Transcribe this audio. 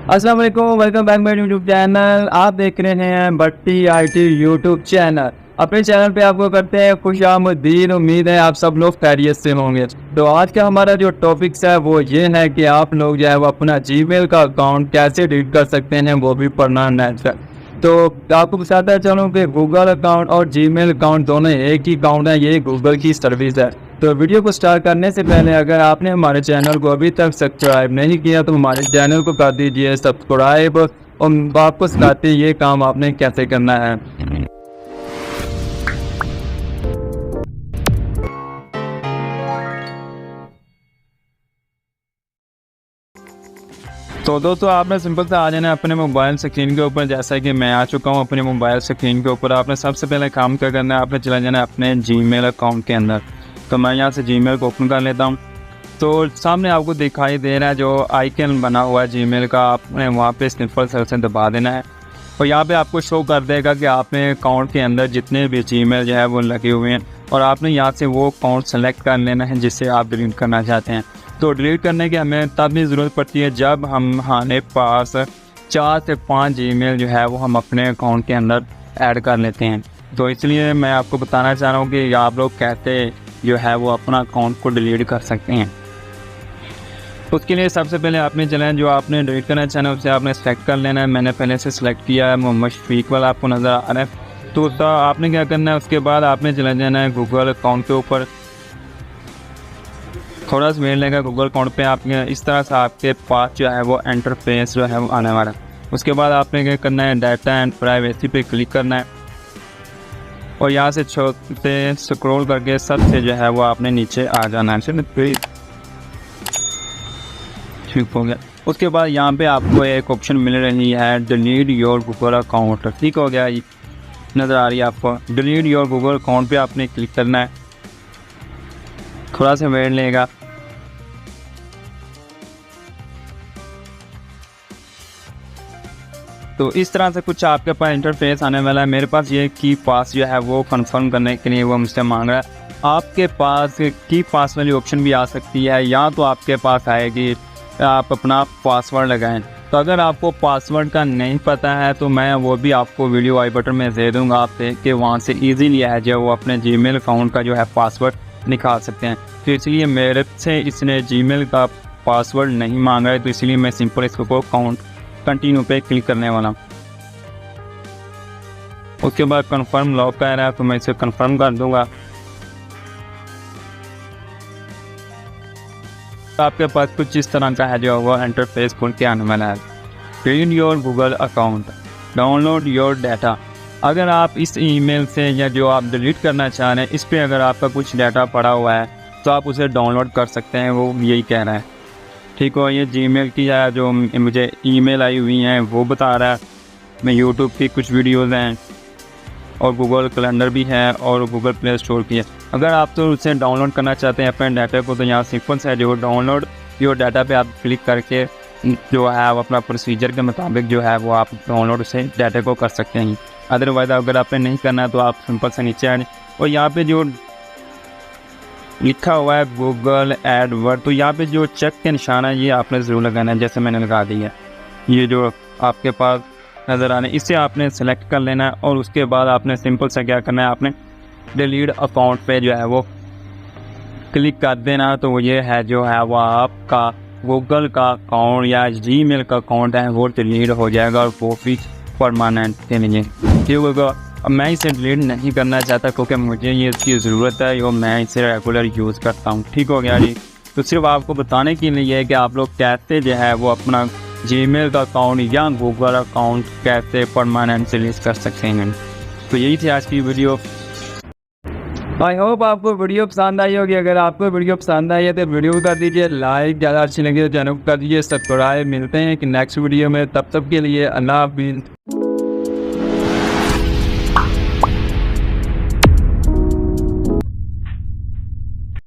अस्सलाम वालेकुम, welcome back my YouTube channel. आप देख रहे हैं भट्टी आईटी यूट्यूब चैनल। अपने चैनल पे आपको करते हैं खुशामदीद। उम्मीद है आप सब लोग खैरियत से होंगे। तो आज का हमारा जो टॉपिक्स है वो ये है कि आप लोग जो है वो अपना जीमेल का अकाउंट कैसे डिलीट कर सकते हैं, वो भी परमानेंट से। तो आपको बताता चलूँ कि गूगल अकाउंट और जीमेल अकाउंट दोनों एक ही अकाउंट है, ये गूगल की सर्विस है। तो वीडियो को स्टार्ट करने से पहले अगर आपने हमारे चैनल को अभी तक सब्सक्राइब नहीं किया तो हमारे चैनल को कर दीजिए सब्सक्राइब, और आपको सिखाते ये काम आपने कैसे करना है। तो दोस्तों आपने सिंपल से आ जाना है अपने मोबाइल स्क्रीन के ऊपर। जैसा कि मैं आ चुका हूँ अपने मोबाइल स्क्रीन के ऊपर। आपने सबसे पहले काम क्या करना है, आपने चला जाना है अपने जीमेल अकाउंट के अंदर। तो मैं यहाँ से जीमेल को ओपन कर लेता हूँ। तो सामने आपको दिखाई दे रहा है जो आइकन बना हुआ है जीमेल का, आपने वहाँ पे सिंपल से दबा देना है। और यहाँ पे आपको शो कर देगा कि आपने अकाउंट के अंदर जितने भी जीमेल जो है वो लगे हुए हैं, और आपने यहाँ से वो अकाउंट सेलेक्ट कर लेना है जिससे आप डिलीट करना चाहते हैं। तो डिलीट करने की हमें तब भी ज़रूरत पड़ती है जब हमारे पास 4 से 5 जीमेल जो है वो हम अपने अकाउंट के अंदर ऐड कर लेते हैं। तो इसलिए मैं आपको बताना चाह रहा हूँ कि आप लोग कैसे जो है वो अपना अकाउंट को डिलीट कर सकते हैं। उसके लिए सबसे पहले आपने चला जो आपने डिलीट करना चाहना है उसे आपने सेलेक्ट कर लेना है। मैंने पहले से सिलेक्ट किया है, मोहम्मद शफीक वाला आपको नज़र आ रहा है। तो उसका आपने क्या करना है, उसके बाद आपने चला जाना है गूगल अकाउंट के ऊपर। थोड़ा सा वेट लेगा गूगल अकाउंट पे आप इस तरह से आपके पास जो है वो इंटरफेस जो है वो आने वाला है। उसके बाद आपने क्या करना है, डाटा एंड प्राइवेसी पे क्लिक करना है और यहाँ से छोटे स्क्रॉल करके सबसे जो है वो आपने नीचे आ जाना है। ठीक हो गया। उसके बाद यहाँ पे आपको एक ऑप्शन मिल रही है डिलीट योर गूगल अकाउंट। ठीक हो गया, नज़र आ रही है आपको। डिलीट योर गूगल अकाउंट पे आपने क्लिक करना है, थोड़ा सा वेट लेगा। तो इस तरह से कुछ आपके पास इंटरफेस आने वाला है। मेरे पास ये की पास जो है वो कंफर्म करने के लिए वो मुझसे मांग रहा है। आपके पास की पास वाली ऑप्शन भी आ सकती है, या तो आपके पास आएगी आप अपना पासवर्ड लगाएं। तो अगर आपको पासवर्ड का नहीं पता है तो मैं वो भी आपको वीडियो आई बटन में दे दूँगा, आप देख के वहाँ से ईजीली है जो वो अपने जीमेल अकाउंट का जो है पासवर्ड निकाल सकते हैं। तो इसलिए मेरे से इसने जीमेल का पासवर्ड नहीं मांगा है, तो इसलिए मैं सिंपल इसको अकाउंट कंटिन्यू पे क्लिक करने वाला हूँ। उसके बाद कंफर्म लॉक कर रहा है तो मैं इसे कंफर्म कर दूंगा। तो आपके पास कुछ इस तरह का है जो वो इंटरफेस खुल के आने वाला है। Create your Google account, download your data. अगर आप इस ईमेल से या जो आप डिलीट करना चाह रहे हैं इस पर अगर आपका कुछ डाटा पड़ा हुआ है तो आप उसे डाउनलोड कर सकते हैं, वो यही कह रहा है। ठीक हो, ये जीमेल की है जो मुझे ईमेल आई हुई हैं वो बता रहा है। मैं यूट्यूब की कुछ वीडियोज़ हैं और गूगल कैलेंडर भी है और गूगल प्ले स्टोर की है। अगर आप तो उसे डाउनलोड करना चाहते हैं अपने डाटा को तो यहाँ सिंपल से जो डाउनलोड योर डाटा पे आप क्लिक करके जो है आप अपना प्रोसीजर के मुताबिक जो है वो आप डाउनलोड से डाटा को कर सकते हैं। अदरवाइज़ अगर आपने नहीं करना है तो आप सिंपल से नीचे आए और यहाँ पे जो लिखा हुआ है गूगल एडवर्ड, तो यहाँ पे जो चेक के निशान है ये आपने ज़रूर लगाना है, जैसे मैंने लगा दिया। ये जो आपके पास नज़र आने इसे आपने सेलेक्ट कर लेना है और उसके बाद आपने सिंपल से क्या करना है, आपने डिलीट अकाउंट पे जो है वो क्लिक कर देना। तो ये है जो है वो आपका गूगल का अकाउंट या जीमेल का अकाउंट है वो डिलीट हो जाएगा और वो भी परमानेंट के लिए। ठीक होगा। अब मैं इसे डिलीट नहीं करना चाहता क्योंकि मुझे ये इसकी ज़रूरत है और मैं इसे रेगुलर यूज़ करता हूँ। ठीक हो गया जी। तो सिर्फ आपको बताने के लिए है कि आप लोग कैसे जो है वो अपना जीमेल का अकाउंट या गूगल अकाउंट कैसे परमानेंट डिलीट कर सकते हैं। तो यही थी आज की वीडियो। आई होप आपको वीडियो पसंद आई होगी। अगर आपको वीडियो पसंद आई है तो वीडियो को कर दीजिए लाइक, ज़्यादा अच्छी लगी तो चैनल को कर दीजिए सब्सक्राइब। मिलते हैं कि नेक्स्ट वीडियो में, तब तक के लिए अल्लाह हाफिज़।